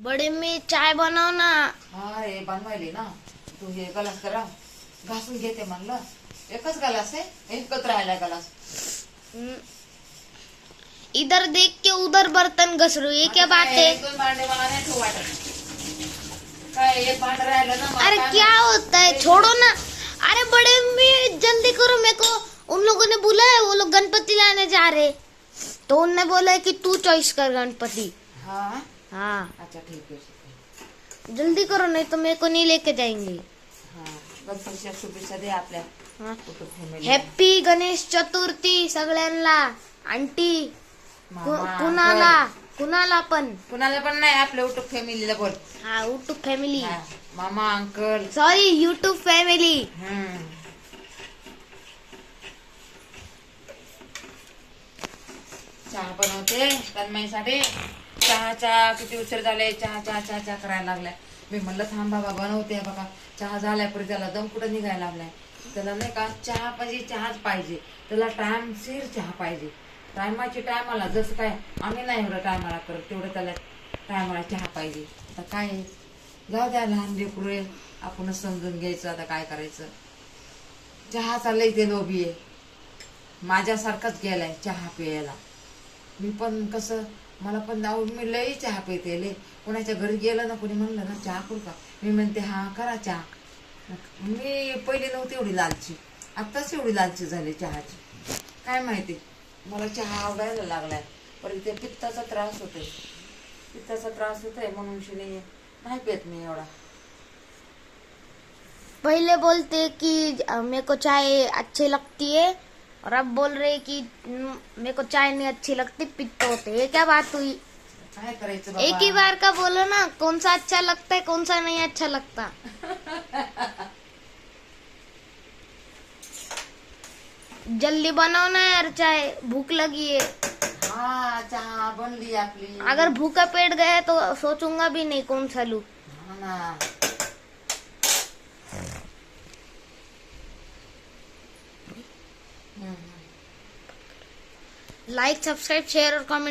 बड़े में चाय बनव ना. हा हे बनवायली ना. तू हे गलास करा घासून घेते म्हणलं. एकच गलास आहे एकच राहिला गलास. इधर देख के उधर बर्तन घस रही हो, ये क्या बात है? दोन भांडे मला नाही ठेवू वाटत. काय एक भांड राहिलं ना. अरे क्या होता है, छोड़ो ना. अरे बड़े में जल्दी करो, मेरे को उन लोगों ने बोला है, वो लोग गणपति लाने जा रहे, तो उनने बोला है कि तू चॉइस कर गणपति. हाँ हाँ अच्छा ठीक आहे. जल्दी करो, नहीं तो मेरे को नहीं लेके जाएंगे. हा गणपतीच्या शुभेच्छा दे आपल्या हाँ. कुटुंब फॅमिली. हॅप्पी गणेश चतुर्थी सगळ्यांना. आंटी कुणाला पण. कुणाला पण नाही आपल्या युट्यूब फॅमिलीला बोल. हा युट्यूब फॅमिली. हा, मामा अंकल. Sorry YouTube family. चहा बनवते तन्मयसाठी. चहा किती उशीर झाले. चहा करायला लागलाय. मी म्हणलं थांब बाबा बनवते. बघा चहा झालाय पण त्याला दम कुठं निघायला लागलाय. त्याला नाही का चहा पाहिजे, चहाच पाहिजे त्याला. टाइमशीर चहा पाहिजे. टायमाला जसं काय आम्ही नाही एवढं टायमाला करत तेवढं त्याला टायमाला चहा पाहिजे. आता काय जाऊ द्या, लहान लेकरू आपणच समजून घ्यायचं. आता काय करायचं. चहा चाललंय ते लोभी आहे. माझ्यासारखाच गेलाय चहा प्यायला. मी पण कसं मला पण मी लई चहा पिते ले. कोणाच्या घरी गेलं ना कोणी म्हणलं ना चहा करू का, मी म्हणते हा करा चहा. मी पहिले नव्हती एवढी लालची, आत्ताच एवढी लालची झाली चहाची. काय माहिती मला चहा आवडायला लागलाय. पण ते पित्ताचा त्रास होतोय म्हणून नाही पेत मी एवढा. पहले बोलते कि मेरे को चाय अच्छी लगती है और अब बोल रहे कि मेरे को चाय नहीं अच्छी लगती, पित्त होते. ये क्या बात हुई? काय करायचं एक ही बार का बोलो ना, कौन सा अच्छा लगता है कौन सा नहीं अच्छा लगता. जल्दी बनाओ ना यार, चाय भूख लगी है. हा चहा बनली आपली. अगर भूखा पेट गया तो सोचूंगा भी नहीं कौन सा लूं. हा ना. लाइक सब्सक्राइब शेयर और कमेंट